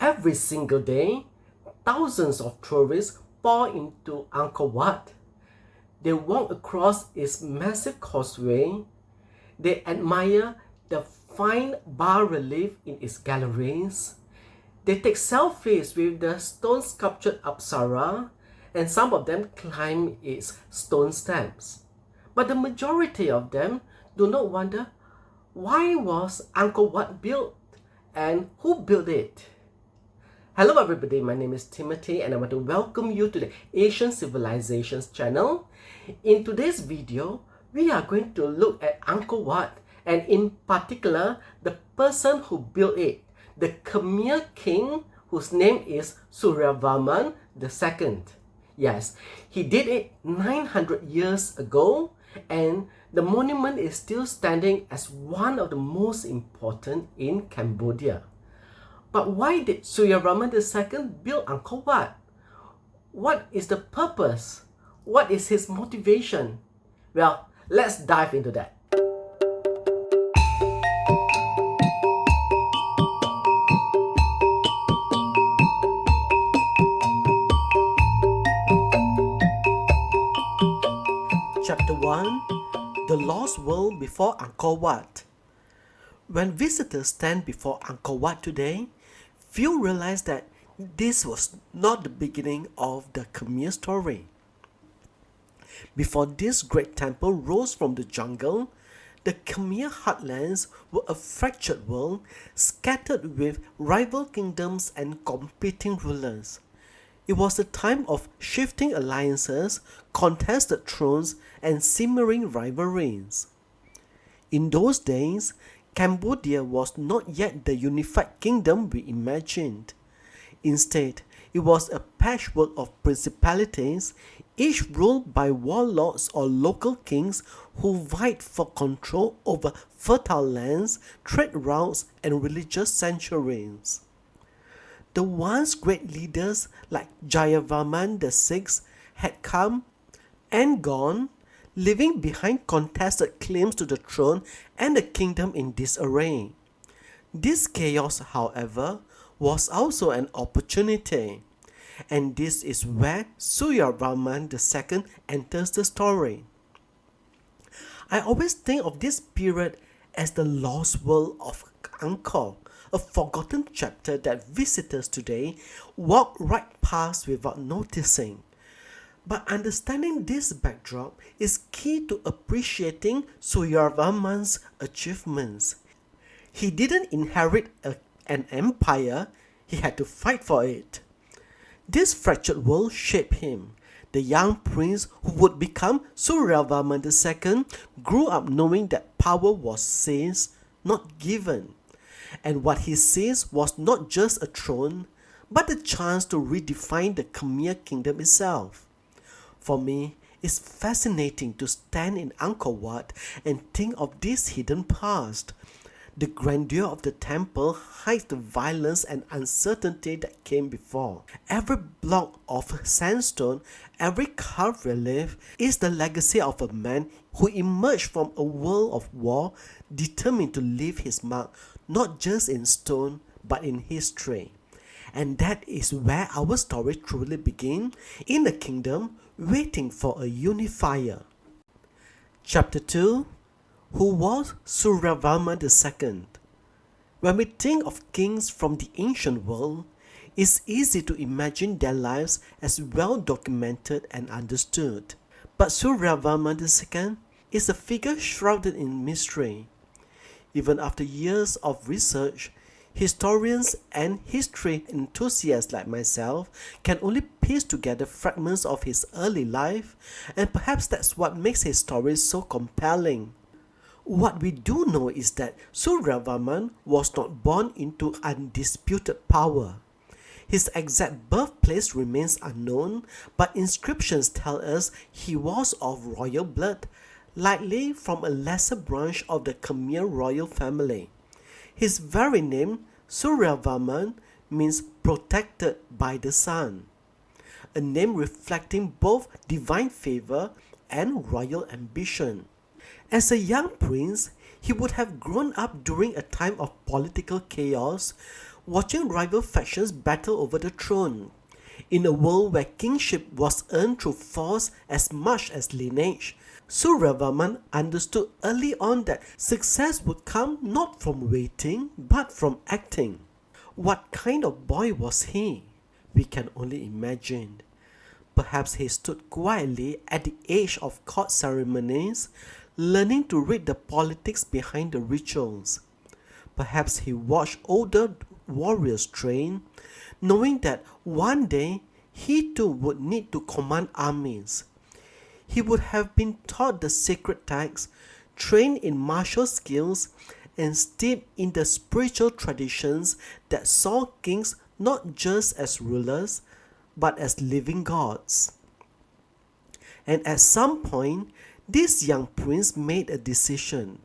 Every single day, thousands of tourists pour into Angkor Wat. They walk across its massive causeway. They admire the fine bas-relief in its galleries. They take selfies with the stone-sculptured Apsara, and some of them climb its stone steps. But the majority of them do not wonder why was Angkor Wat built and who built it. Hello everybody, my name is Timothy and I want to welcome you to the Asian Civilizations channel. In today's video, we are going to look at Angkor Wat and in particular the person who built it, the Khmer king whose name is Suryavarman II. Yes, he did it 900 years ago and the monument is still standing as one of the most important in Cambodia. But why did Suryavarman II build Angkor Wat? What is the purpose? What is his motivation? Well, let's dive into that. Chapter 1: The Lost World Before Angkor Wat. When visitors stand before Angkor Wat today, few realize that this was not the beginning of the Khmer story. Before this great temple rose from the jungle, the Khmer heartlands were a fractured world scattered with rival kingdoms and competing rulers. It was a time of shifting alliances, contested thrones, and simmering rivalries. In those days, Cambodia was not yet the unified kingdom we imagined. Instead, it was a patchwork of principalities, each ruled by warlords or local kings who vied for control over fertile lands, trade routes, and religious sanctuaries. The once great leaders like Jayavarman VI had come and gone, leaving behind contested claims to the throne and the kingdom in disarray. This chaos, however, was also an opportunity, and this is where Suryavarman II enters the story. I always think of this period as the lost world of Angkor, a forgotten chapter that visitors today walk right past without noticing. But understanding this backdrop is key to appreciating Suryavarman's achievements. He didn't inherit an empire, he had to fight for it. This fractured world shaped him. The young prince who would become Suryavarman II grew up knowing that power was seized, not given. And what he seized was not just a throne, but a chance to redefine the Khmer kingdom itself. For me, it's fascinating to stand in Angkor Wat and think of this hidden past. The grandeur of the temple hides the violence and uncertainty that came before. Every block of sandstone, every carved relief is the legacy of a man who emerged from a world of war, determined to leave his mark not just in stone but in history. And that is where our story truly begins, in a kingdom waiting for a unifier. Chapter 2: Who was Suryavarman II? When we think of kings from the ancient world, it's easy to imagine their lives as well documented and understood. But Suryavarman II is a figure shrouded in mystery. Even after years of research, historians and history enthusiasts like myself can only piece together fragments of his early life, and perhaps that's what makes his story so compelling. What we do know is that Suryavarman was not born into undisputed power. His exact birthplace remains unknown, but inscriptions tell us he was of royal blood, likely from a lesser branch of the Khmer royal family. His very name, Suryavarman, means protected by the sun, a name reflecting both divine favor and royal ambition. As a young prince, he would have grown up during a time of political chaos, watching rival factions battle over the throne. In a world where kingship was earned through force as much as lineage, Suryavarman understood early on that success would come not from waiting but from acting. What kind of boy was he? We can only imagine. Perhaps he stood quietly at the edge of court ceremonies, learning to read the politics behind the rituals. Perhaps he watched older warriors train, knowing that one day he too would need to command armies. He would have been taught the sacred texts, trained in martial skills, and steeped in the spiritual traditions that saw kings not just as rulers, but as living gods. And at some point, this young prince made a decision.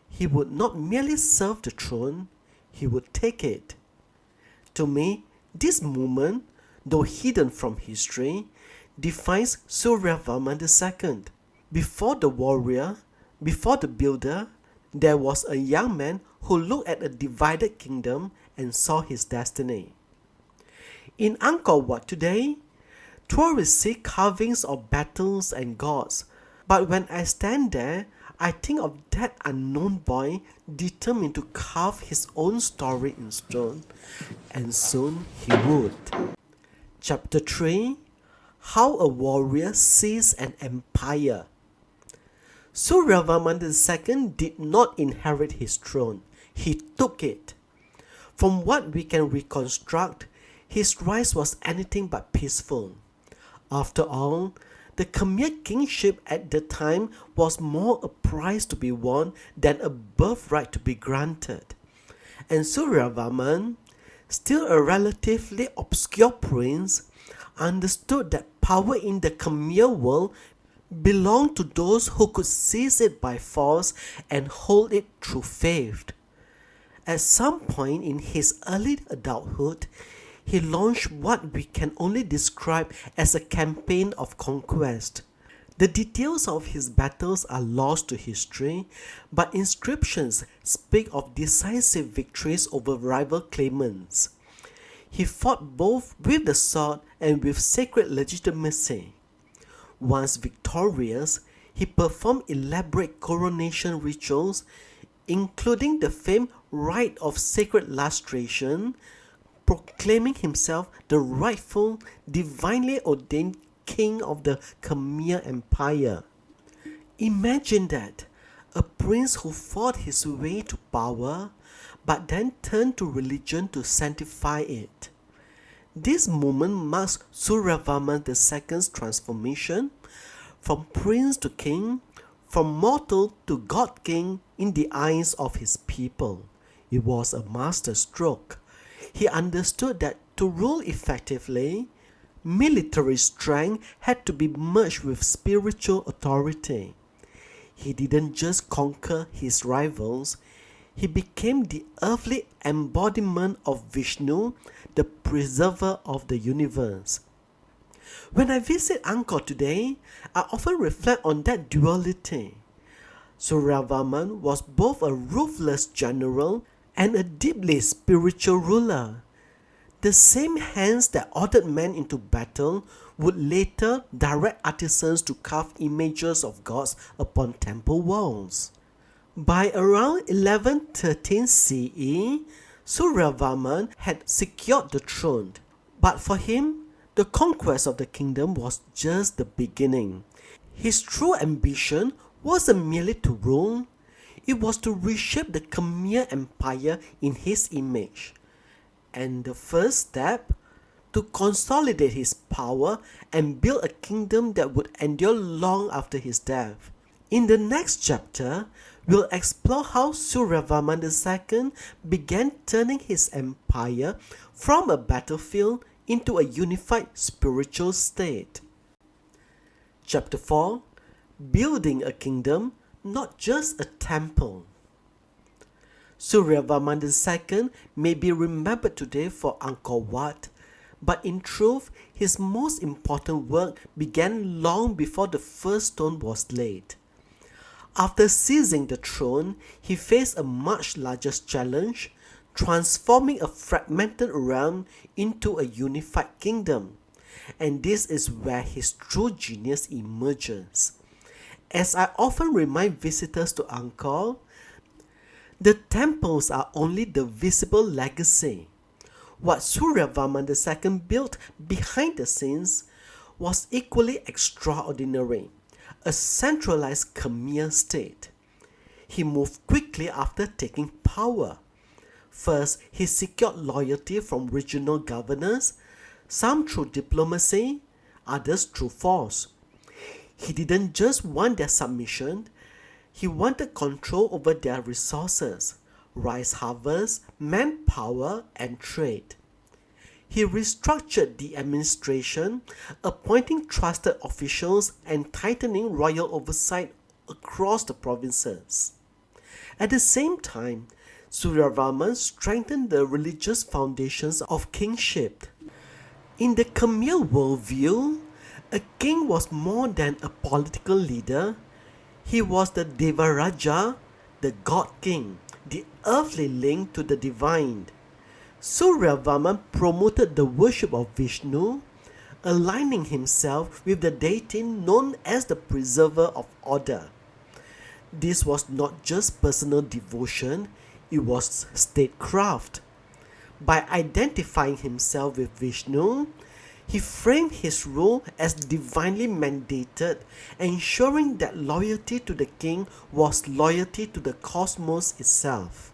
He would not merely serve the throne, he would take it. To me, this moment, though hidden from history, defines Suryavarman II. Before the warrior, before the builder, there was a young man who looked at a divided kingdom and saw his destiny. In Angkor Wat today, tourists see carvings of battles and gods, but when I stand there, I think of that unknown boy determined to carve his own story in stone, and soon he would. Chapter 3: How a Warrior Seized an Empire. Suryavarman II did not inherit his throne, he took it. From what we can reconstruct, his rise was anything but peaceful. After all, the Khmer kingship at the time was more a prize to be won than a birthright to be granted. And Suryavarman, still a relatively obscure prince, understood that power in the Khmer world belonged to those who could seize it by force and hold it through faith. At some point in his early adulthood, he launched what we can only describe as a campaign of conquest. The details of his battles are lost to history, but inscriptions speak of decisive victories over rival claimants. He fought both with the sword and with sacred legitimacy. Once victorious, he performed elaborate coronation rituals, including the famed rite of sacred lustration, proclaiming himself the rightful, divinely ordained king of the Khmer Empire. Imagine that, a prince who fought his way to power, but then turned to religion to sanctify it. This moment marks Suryavarman II's transformation from prince to king, from mortal to god king in the eyes of his people. It was a master stroke. He understood that to rule effectively, military strength had to be merged with spiritual authority. He didn't just conquer his rivals, he became the earthly embodiment of Vishnu, the preserver of the universe. When I visit Angkor today, I often reflect on that duality. Suryavarman was both a ruthless general and a deeply spiritual ruler. The same hands that ordered men into battle would later direct artisans to carve images of gods upon temple walls. By around 1113 CE, Suryavarman had secured the throne, but for him, the conquest of the kingdom was just the beginning. His true ambition wasn't merely to rule, it was to reshape the Khmer Empire in his image. And the first step, to consolidate his power and build a kingdom that would endure long after his death. In the next chapter, we'll explore how Suryavarman II began turning his empire from a battlefield into a unified spiritual state. Chapter 4: Building a Kingdom, Not Just a Temple. Suryavarman II may be remembered today for Angkor Wat, but in truth, his most important work began long before the first stone was laid. After seizing the throne, he faced a much larger challenge: transforming a fragmented realm into a unified kingdom. And this is where his true genius emerges. As I often remind visitors to Angkor, the temples are only the visible legacy. What Suryavarman II built behind the scenes was equally extraordinary, a centralized Khmer state. He moved quickly after taking power. First, he secured loyalty from regional governors, some through diplomacy, others through force. He didn't just want their submission, he wanted control over their resources, rice harvest, manpower, and trade. He restructured the administration, appointing trusted officials and tightening royal oversight across the provinces. At the same time, Suryavarman strengthened the religious foundations of kingship. In the Khmer worldview, a king was more than a political leader. He was the Devaraja, the god king, the earthly link to the divine. Suryavarman promoted the worship of Vishnu, aligning himself with the deity known as the preserver of order. This was not just personal devotion, it was statecraft. By identifying himself with Vishnu, he framed his role as divinely mandated, ensuring that loyalty to the king was loyalty to the cosmos itself.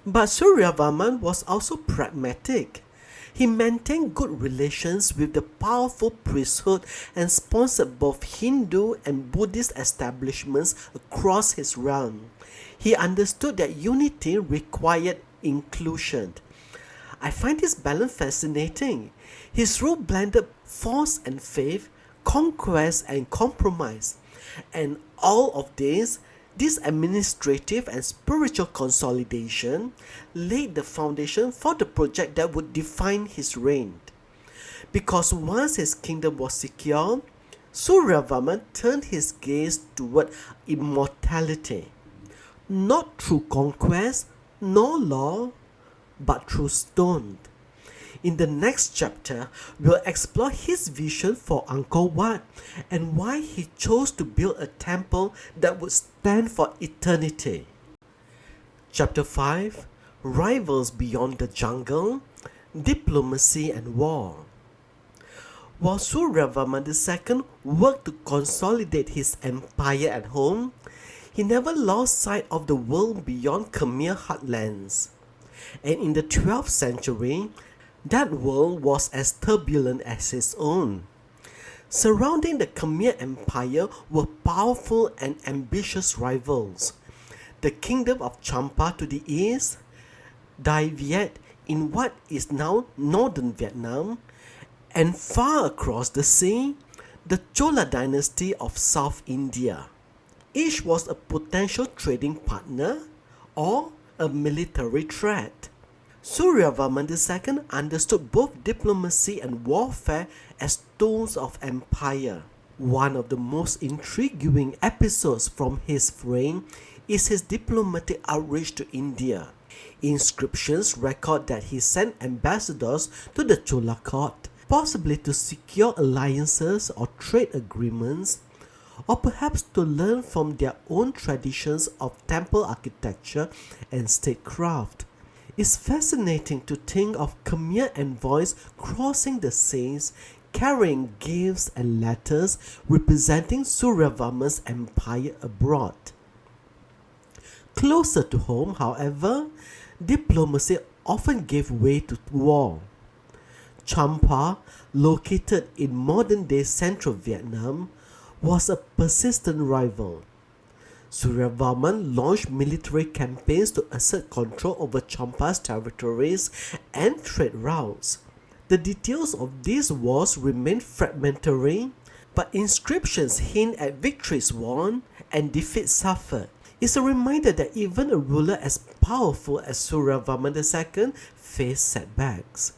But Suryavarman was also pragmatic. He maintained good relations with the powerful priesthood and sponsored both Hindu and Buddhist establishments across his realm. He understood that unity required inclusion. I find this balance fascinating. His rule blended force and faith, conquest and compromise. And all of this administrative and spiritual consolidation laid the foundation for the project that would define his reign. Because once his kingdom was secure, Suryavarman turned his gaze toward immortality, not through conquest nor law, but through stone. In the next chapter, we'll explore his vision for Angkor Wat and why he chose to build a temple that would stand for eternity. Chapter 5: Rivals Beyond the Jungle, Diplomacy and War. While Suryavarman II worked to consolidate his empire at home, he never lost sight of the world beyond Khmer heartlands. And in the 12th century, that world was as turbulent as his own. Surrounding the Khmer Empire were powerful and ambitious rivals. The kingdom of Champa to the east, Dai Viet in what is now northern Vietnam, and far across the sea, the Chola dynasty of South India. Each was a potential trading partner or a military threat. Suryavarman II understood both diplomacy and warfare as tools of empire. One of the most intriguing episodes from his reign is his diplomatic outreach to India. Inscriptions record that he sent ambassadors to the Chola court, possibly to secure alliances or trade agreements, or perhaps to learn from their own traditions of temple architecture and statecraft. It's fascinating to think of Khmer envoys crossing the seas, carrying gifts and letters representing Suryavarman's empire abroad. Closer to home, however, diplomacy often gave way to war. Champa, located in modern-day central Vietnam, was a persistent rival. Suryavarman launched military campaigns to assert control over Champa's territories and trade routes. The details of these wars remain fragmentary, but inscriptions hint at victories won and defeats suffered. It's a reminder that even a ruler as powerful as Suryavarman II faced setbacks.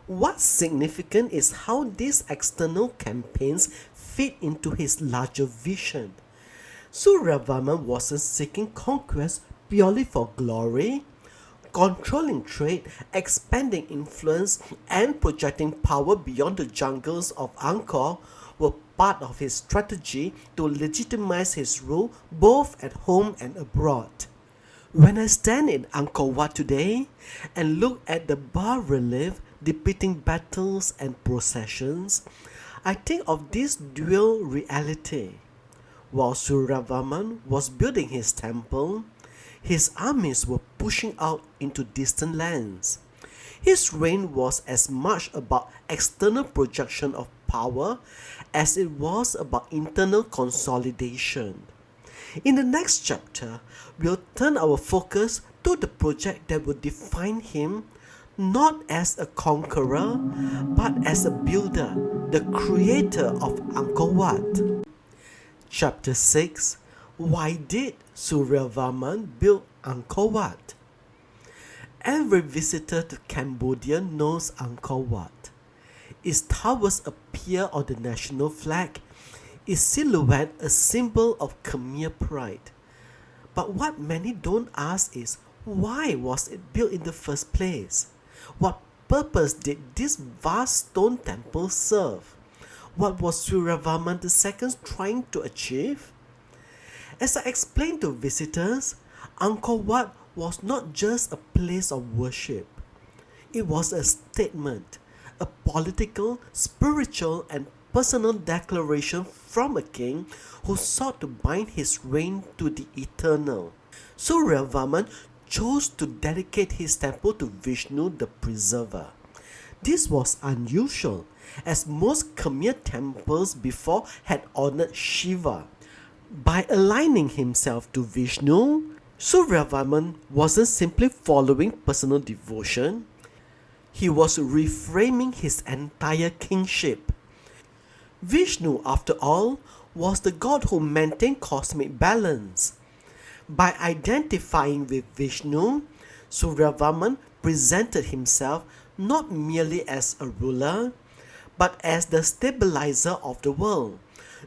What's significant is how these external campaigns fit into his larger vision. Suryavarman wasn't seeking conquest purely for glory. controlling trade, expanding influence, and projecting power beyond the jungles of Angkor were part of his strategy to legitimize his rule both at home and abroad. When I stand in Angkor Wat today and look at the bas-relief depicting battles and processions, I think of this dual reality. While Suryavarman was building his temple, his armies were pushing out into distant lands. His reign was as much about external projection of power as it was about internal consolidation. In the next chapter, we'll turn our focus to the project that will define him not as a conqueror, but as a builder, the creator of Angkor Wat. Chapter 6. Why did Suryavarman build Angkor Wat? Every visitor to Cambodia knows Angkor Wat. Its towers appear on the national flag, its silhouette a symbol of Khmer pride. But what many don't ask is, why was it built in the first place? What purpose did this vast stone temple serve? What was Suryavarman II trying to achieve? As I explained to visitors, Angkor Wat was not just a place of worship. It was a statement, a political, spiritual, and personal declaration from a king who sought to bind his reign to the eternal. Suryavarman chose to dedicate his temple to Vishnu the Preserver. This was unusual, as most Khmer temples before had honored Shiva. By aligning himself to Vishnu, Suryavarman wasn't simply following personal devotion, he was reframing his entire kingship. Vishnu, after all, was the god who maintained cosmic balance. By identifying with Vishnu, Suryavarman presented himself not merely as a ruler, but as the stabilizer of the world,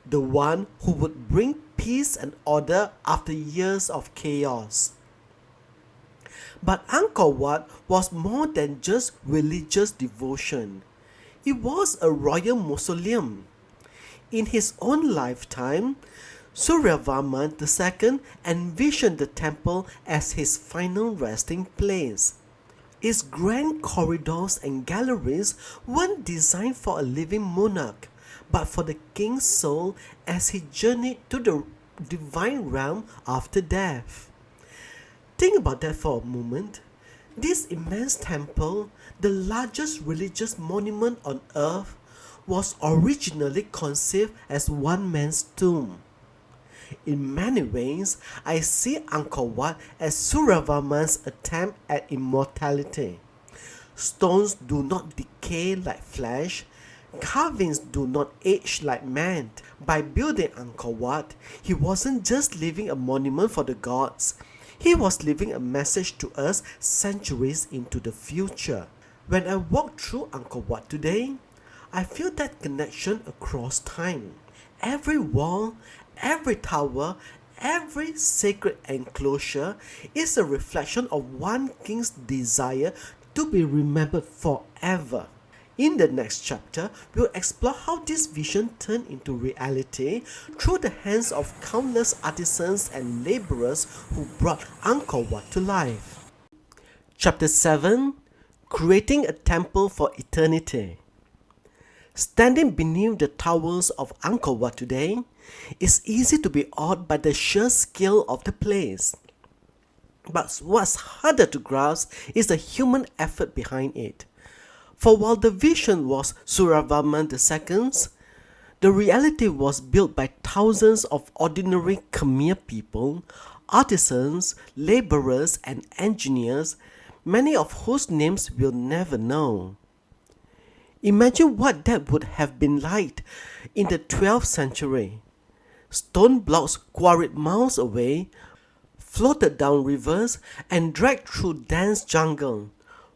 the one who would bring peace and order after years of chaos. But Angkor Wat was more than just religious devotion. It was a royal mausoleum. In his own lifetime, Suryavarman II envisioned the temple as his final resting place. Its grand corridors and galleries weren't designed for a living monarch, but for the king's soul as he journeyed to the divine realm after death. Think about that for a moment. This immense temple, the largest religious monument on earth, was originally conceived as one man's tomb. In many ways, I see Angkor Wat as Suryavarman's attempt at immortality. Stones do not decay like flesh, carvings do not age like man. By building Angkor Wat, he wasn't just leaving a monument for the gods, he was leaving a message to us centuries into the future. When I walk through Angkor Wat today, I feel that connection across time. Every wall, every tower, every sacred enclosure is a reflection of one king's desire to be remembered forever. In the next chapter, we'll explore how this vision turned into reality through the hands of countless artisans and laborers who brought Angkor Wat to life. Chapter 7. Creating a Temple for Eternity. Standing beneath the towers of Angkor Wat today, it's easy to be awed by the sheer scale of the place. But what's harder to grasp is the human effort behind it. For while the vision was Suryavarman II's, the reality was built by thousands of ordinary Khmer people, artisans, laborers, and engineers, many of whose names we'll never know. Imagine what that would have been like in the 12th century. Stone blocks quarried miles away, floated down rivers, and dragged through dense jungle.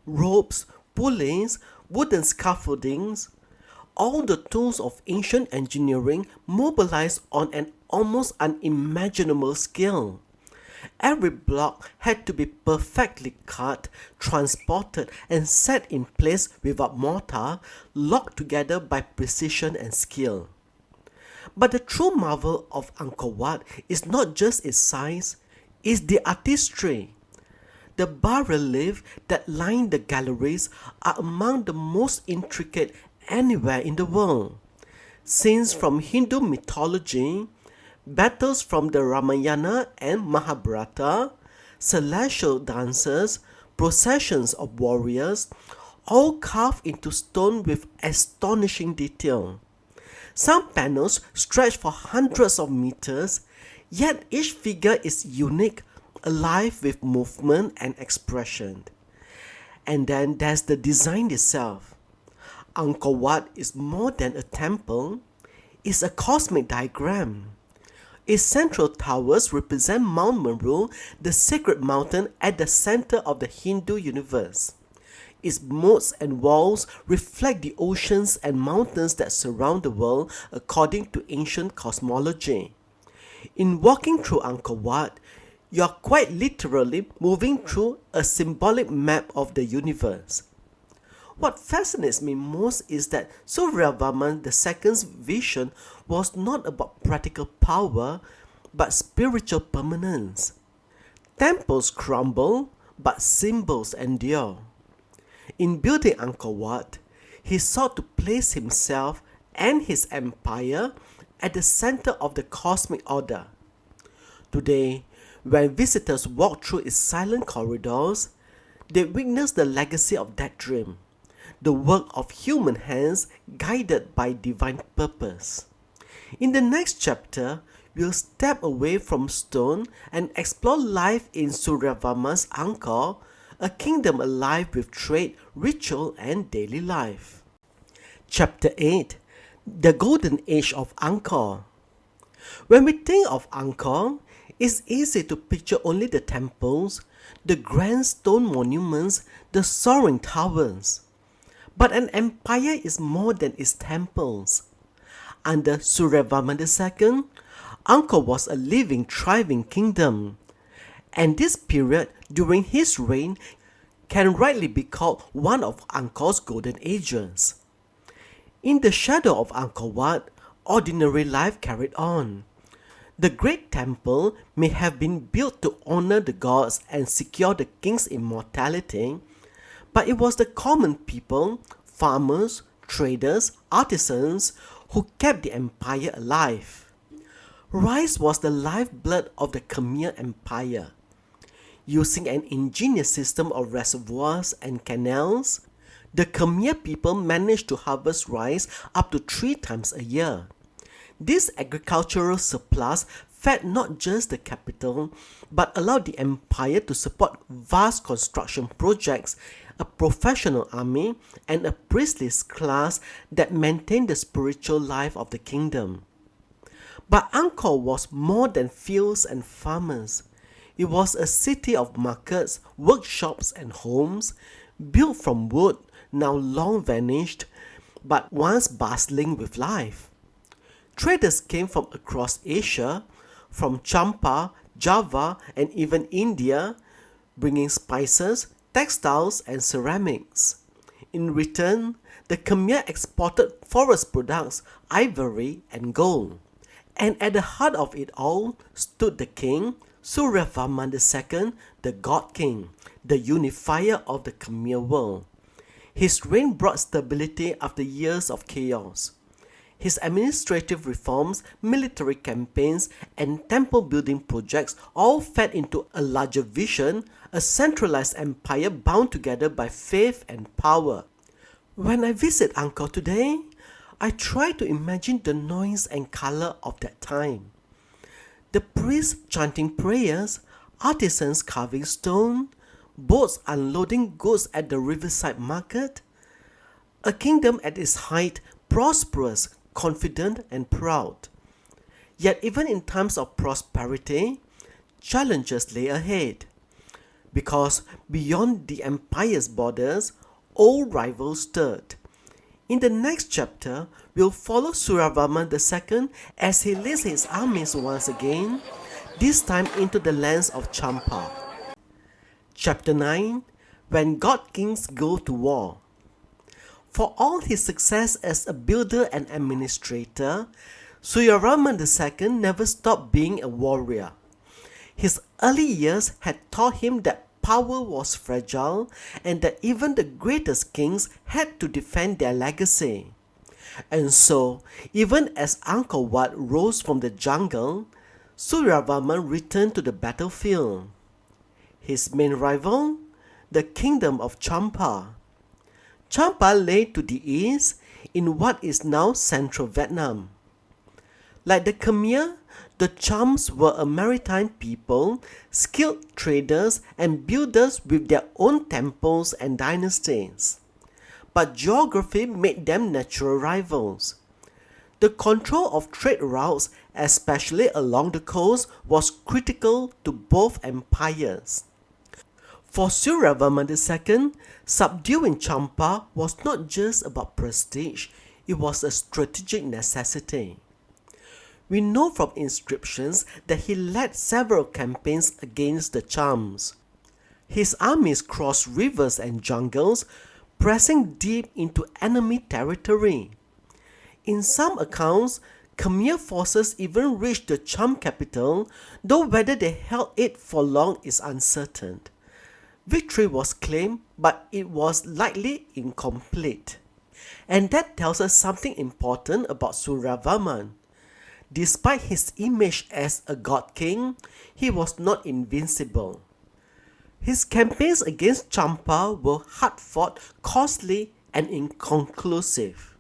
Ropes, pulleys, wooden scaffoldings, all the tools of ancient engineering mobilized on an almost unimaginable scale. Every block had to be perfectly cut, transported, and set in place without mortar, locked together by precision and skill. But the true marvel of Angkor Wat is not just its size, it's the artistry. The bas-reliefs that line the galleries are among the most intricate anywhere in the world. Scenes from Hindu mythology, battles from the Ramayana and Mahabharata, celestial dances, processions of warriors, all carved into stone with astonishing detail. Some panels stretch for hundreds of meters, yet each figure is unique, alive with movement and expression. And then there's the design itself. Angkor Wat is more than a temple, it's a cosmic diagram. Its central towers represent Mount Meru, the sacred mountain at the center of the Hindu universe. Its moats and walls reflect the oceans and mountains that surround the world according to ancient cosmology. In walking through Angkor Wat, you are quite literally moving through a symbolic map of the universe. What fascinates me most is that Suryavarman II's vision was not about practical power, but spiritual permanence. Temples crumble, but symbols endure. In building Angkor Wat, he sought to place himself and his empire at the center of the cosmic order. Today, when visitors walk through its silent corridors, they witness the legacy of that dream, the work of human hands guided by divine purpose. In the next chapter, we'll step away from stone and explore life in Suryavarman's Angkor, a kingdom alive with trade, ritual, and daily life. Chapter 8: The Golden Age of Angkor. When we think of Angkor, it's easy to picture only the temples, the grand stone monuments, the soaring towers. But an empire is more than its temples. Under Suryavarman II, Angkor was a living, thriving kingdom. And this period during his reign can rightly be called one of Angkor's golden ages. In the shadow of Angkor Wat, ordinary life carried on. The great temple may have been built to honor the gods and secure the king's immortality, but it was the common people, farmers, traders, artisans who kept the empire alive. Rice was the lifeblood of the Khmer Empire. Using an ingenious system of reservoirs and canals, the Khmer people managed to harvest rice up to 3 times a year. This agricultural surplus fed not just the capital, but allowed the empire to support vast construction projects, a professional army, and a priestly class that maintained the spiritual life of the kingdom. But Angkor was more than fields and farmers. It was a city of markets, workshops, and homes, built from wood, now long vanished, but once bustling with life. Traders came from across Asia, from Champa, Java, and even India, bringing spices, textiles, and ceramics. In return, the Khmer exported forest products, ivory, and gold. And at the heart of it all stood the king, Suryavarman II, the God King, the unifier of the Khmer world. His reign brought stability after years of chaos. His administrative reforms, military campaigns, and temple building projects all fed into a larger vision, a centralized empire bound together by faith and power. When I visit Angkor today, I try to imagine the noise and color of that time. The priests chanting prayers, artisans carving stone, boats unloading goods at the riverside market. A kingdom at its height, prosperous, confident, and proud. Yet even in times of prosperity, challenges lay ahead. Because beyond the empire's borders, old rivals stirred. In the next chapter, we'll follow Suryavarman II as he leads his armies once again, this time into the lands of Champa. Chapter 9: When God Kings Go to War. For all his success as a builder and administrator, Suryavarman II never stopped being a warrior. His early years had taught him that power was fragile and that even the greatest kings had to defend their legacy. And so, even as Angkor Wat rose from the jungle, Suryavarman returned to the battlefield. His main rival, the kingdom of Champa. Champa lay to the east in what is now central Vietnam. Like the Khmer, the Chams were a maritime people, skilled traders and builders with their own temples and dynasties. But geography made them natural rivals. The control of trade routes, especially along the coast, was critical to both empires. For Suryavarman II, subduing Champa was not just about prestige, it was a strategic necessity. We know from inscriptions that he led several campaigns against the Chams. His armies crossed rivers and jungles, pressing deep into enemy territory. In some accounts, Khmer forces even reached the Cham capital, though whether they held it for long is uncertain. Victory was claimed, but it was likely incomplete. And that tells us something important about Suryavarman. Despite his image as a god king, he was not invincible. His campaigns against Champa were hard-fought, costly, and inconclusive.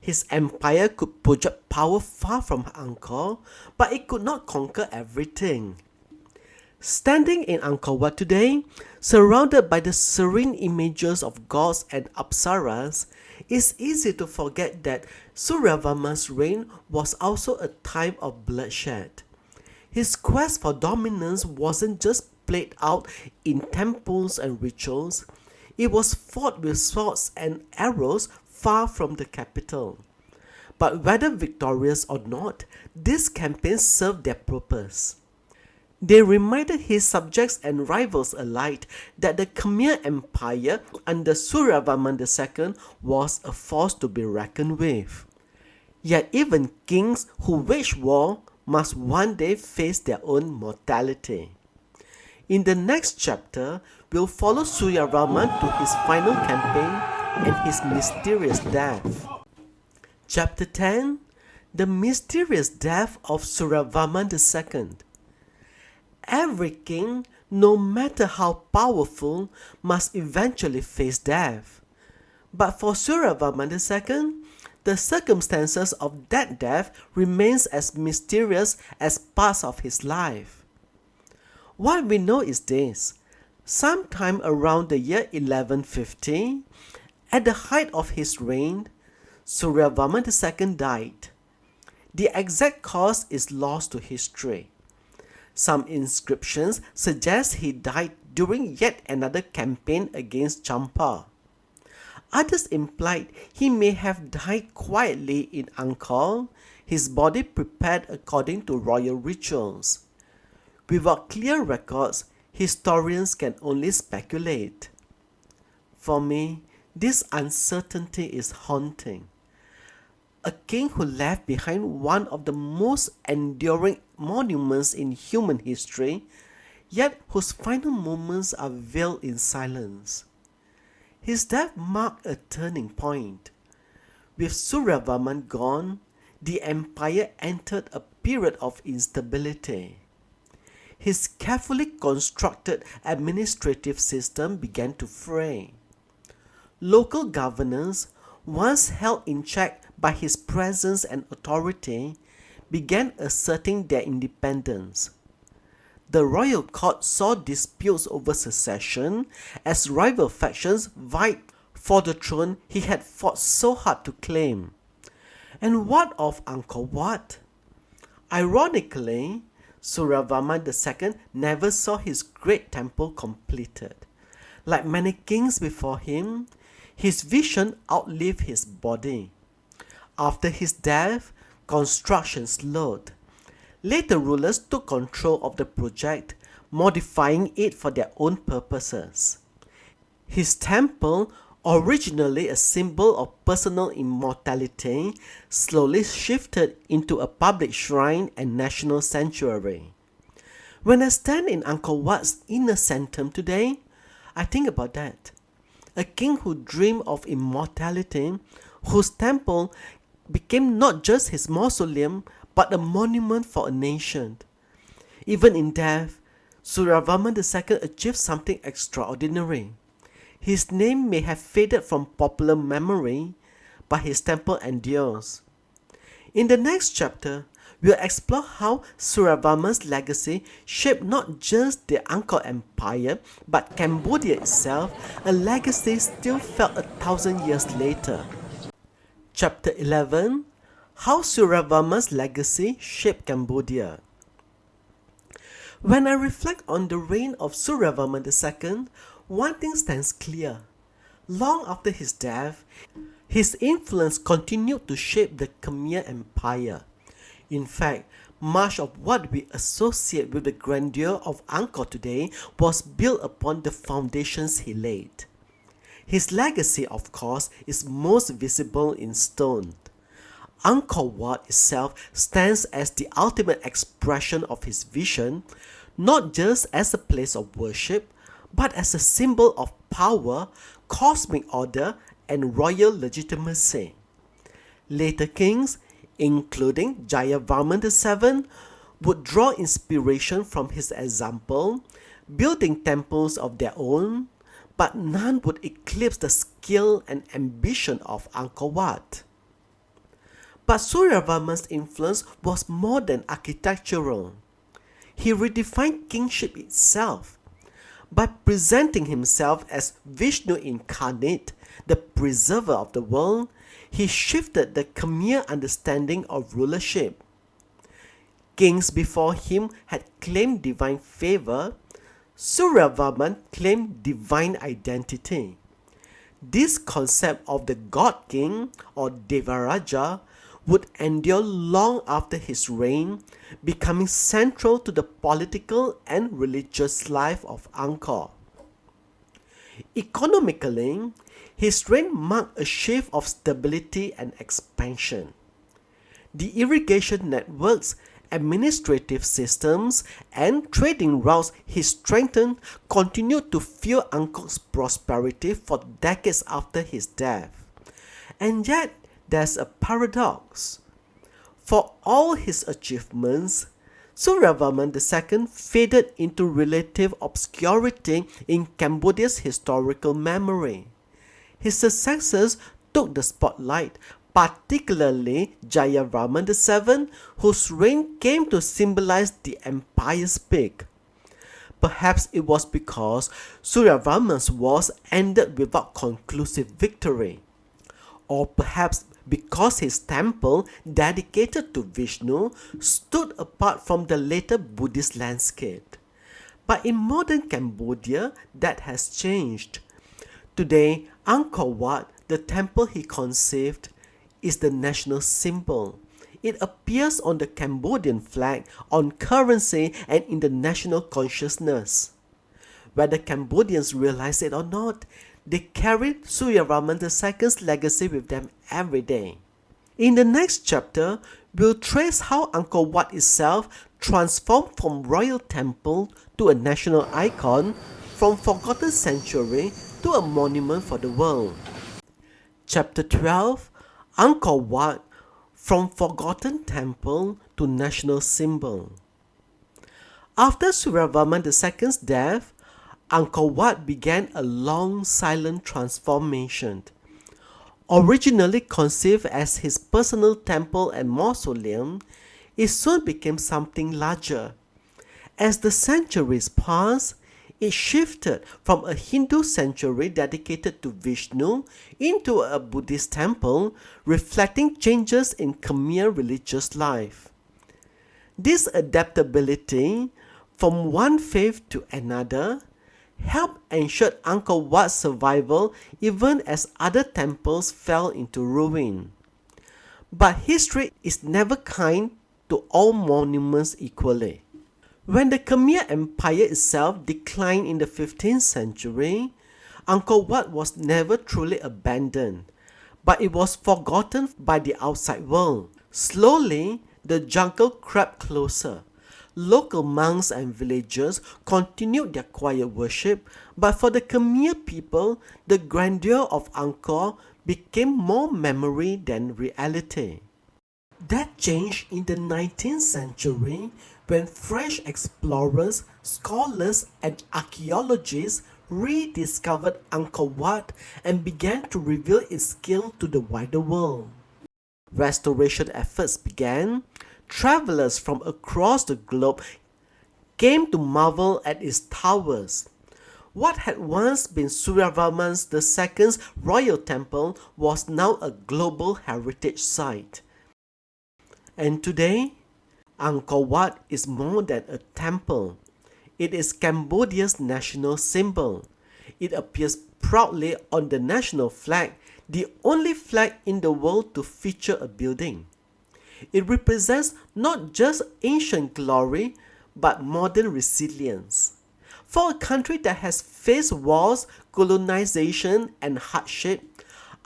His empire could project power far from Angkor, but it could not conquer everything. Standing in Angkor Wat today, surrounded by the serene images of gods and apsaras, it's easy to forget that Suryavarman's reign was also a time of bloodshed. His quest for dominance wasn't just played out in temples and rituals, it was fought with swords and arrows far from the capital. But whether victorious or not, these campaigns served their purpose. They reminded his subjects and rivals alike that the Khmer Empire under Suryavarman II was a force to be reckoned with. Yet even kings who wage war must one day face their own mortality. In the next chapter, we'll follow Suryavarman to his final campaign and his mysterious death. Chapter 10: The Mysterious Death of Suryavarman II. Every king, no matter how powerful, must eventually face death. But for Suryavarman II, the circumstances of that death remains as mysterious as parts of his life. What we know is this: sometime around the year 1150, at the height of his reign, Suryavarman II died. The exact cause is lost to history. Some inscriptions suggest he died during yet another campaign against Champa. Others implied he may have died quietly in Angkor, his body prepared according to royal rituals. Without clear records, historians can only speculate. For me, this uncertainty is haunting. A king who left behind one of the most enduring monuments in human history, yet whose final moments are veiled in silence. His death marked a turning point. With Suryavarman gone, the empire entered a period of instability. His carefully constructed administrative system began to fray. Local governors, once held in check by his presence and authority, began asserting their independence. The royal court saw disputes over succession as rival factions vied for the throne he had fought so hard to claim. And what of Angkor Wat? Ironically, Suryavarman II never saw his great temple completed. Like many kings before him, his vision outlived his body. After his death, construction slowed. Later rulers took control of the project, modifying it for their own purposes. His temple, originally a symbol of personal immortality, slowly shifted into a public shrine and national sanctuary. When I stand in Angkor Wat's inner sanctum today, I think about that. A king who dreamed of immortality, whose temple became not just his mausoleum but a monument for a nation. Even in death, Suryavarman II achieved something extraordinary. His name may have faded from popular memory, but his temple endures. In the next chapter, we'll explore how Suryavarman's legacy shaped not just the Angkor Empire, but Cambodia itself, a legacy still felt 1,000 years later. Chapter 11: How Suryavarman's legacy shaped Cambodia. When I reflect on the reign of Suryavarman II, one thing stands clear. Long after his death, his influence continued to shape the Khmer Empire. In fact, much of what we associate with the grandeur of Angkor today was built upon the foundations he laid. His legacy, of course, is most visible in stone. Angkor Wat itself stands as the ultimate expression of his vision, not just as a place of worship, but as a symbol of power, cosmic order, and royal legitimacy. Later kings, including Jayavarman VII, would draw inspiration from his example, building temples of their own, but none would eclipse the skill and ambition of Angkor Wat. But Suryavarman's influence was more than architectural. He redefined kingship itself. By presenting himself as Vishnu incarnate, the preserver of the world, he shifted the Khmer understanding of rulership. Kings before him had claimed divine favor. Suryavarman claimed divine identity. This concept of the God King or Devaraja would endure long after his reign, becoming central to the political and religious life of Angkor. Economically, his reign marked a shift of stability and expansion. The irrigation networks, administrative systems, and trading routes he strengthened continued to fuel Angkor's prosperity for decades after his death. And yet, there's a paradox. For all his achievements, Suryavarman II faded into relative obscurity in Cambodia's historical memory. His successors took the spotlight, particularly Jayavarman VII, whose reign came to symbolize the empire's peak. Perhaps it was because Suryavarman's wars ended without conclusive victory. Or perhaps because his temple, dedicated to Vishnu, stood apart from the later Buddhist landscape. But in modern Cambodia, that has changed. Today, Angkor Wat, the temple he conceived, is the national symbol. It appears on the Cambodian flag, on currency, and in the national consciousness. Whether Cambodians realize it or not, they carry Suryavarman II's legacy with them every day. In the next chapter, we'll trace how Angkor Wat itself transformed from royal temple to a national icon, from forgotten sanctuary to a monument for the world. Chapter 12: Angkor Wat, from forgotten temple to national symbol. After Suryavarman II's death, Angkor Wat began a long, silent transformation. Originally conceived as his personal temple and mausoleum, it soon became something larger. As the centuries passed, it shifted from a Hindu sanctuary dedicated to Vishnu into a Buddhist temple, reflecting changes in Khmer religious life. This adaptability from one faith to another helped ensure Angkor Wat's survival even as other temples fell into ruin. But history is never kind to all monuments equally. When the Khmer Empire itself declined in the 15th century, Angkor Wat was never truly abandoned, but it was forgotten by the outside world. Slowly, the jungle crept closer. Local monks and villagers continued their quiet worship, but for the Khmer people, the grandeur of Angkor became more memory than reality. That changed in the 19th century when French explorers, scholars, and archaeologists rediscovered Angkor Wat and began to reveal its scale to the wider world. Restoration efforts began. Travelers from across the globe came to marvel at its towers. What had once been Suryavarman II's royal temple was now a global heritage site. And today, Angkor Wat is more than a temple. It is Cambodia's national symbol. It appears proudly on the national flag, the only flag in the world to feature a building. It represents not just ancient glory, but modern resilience. For a country that has faced wars, colonization, and hardship,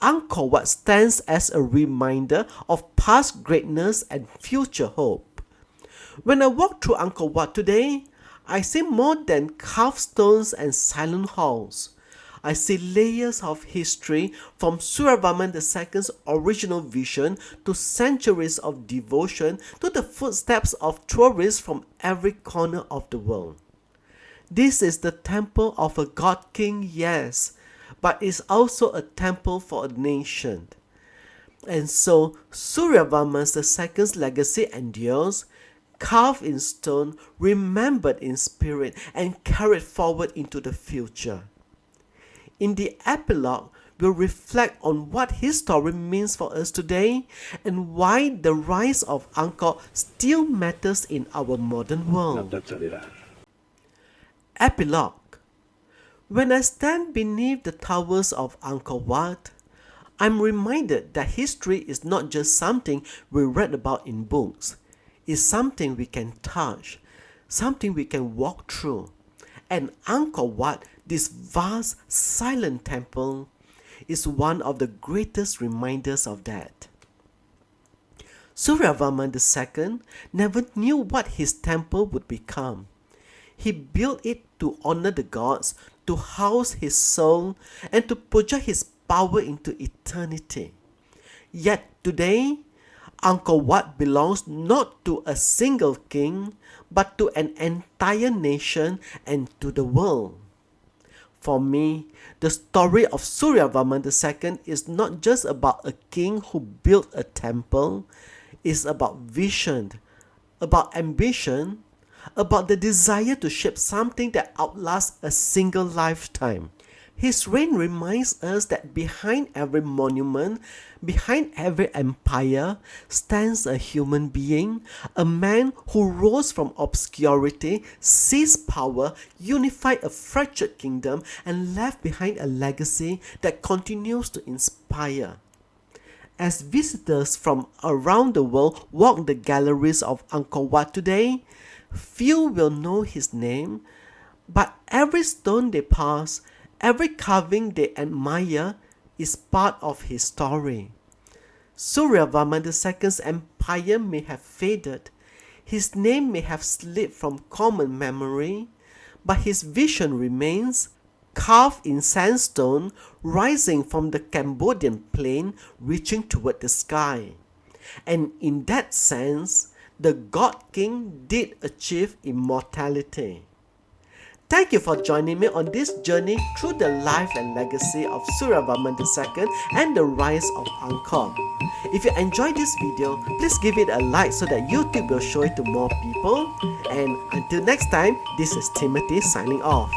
Angkor Wat stands as a reminder of past greatness and future hope. When I walk through Angkor Wat today, I see more than carved stones and silent halls. I see layers of history from Suryavarman II's original vision to centuries of devotion to the footsteps of tourists from every corner of the world. This is the temple of a god king, yes, but it's also a temple for a nation. And so Suryavarman II's legacy endures, carved in stone, remembered in spirit, and carried forward into the future. In the epilogue, we'll reflect on what his story means for us today and why the rise of Angkor still matters in our modern world. Epilogue. When I stand beneath the towers of Angkor Wat, I'm reminded that history is not just something we read about in books. It's something we can touch, something we can walk through. And Angkor Wat, this vast, silent temple, is one of the greatest reminders of that. Suryavarman II never knew what his temple would become. He built it to honor the gods, to house his soul, and to project his power into eternity. Yet today, Angkor Wat belongs not to a single king, but to an entire nation and to the world. For me, the story of Suryavarman II is not just about a king who built a temple. It's about vision, about ambition, about the desire to shape something that outlasts a single lifetime. His reign reminds us that behind every monument, behind every empire, stands a human being, a man who rose from obscurity, seized power, unified a fractured kingdom, and left behind a legacy that continues to inspire. As visitors from around the world walk the galleries of Angkor Wat today, few will know his name, but every stone they pass, every carving they admire is part of his story. Suryavarman II's empire may have faded, his name may have slipped from common memory, but his vision remains, carved in sandstone, rising from the Cambodian plain, reaching toward the sky. And in that sense, the God King did achieve immortality. Thank you for joining me on this journey through the life and legacy of Suryavarman II and the rise of Angkor. If you enjoyed this video, please give it a like so that YouTube will show it to more people. And until next time, this is Timothy signing off.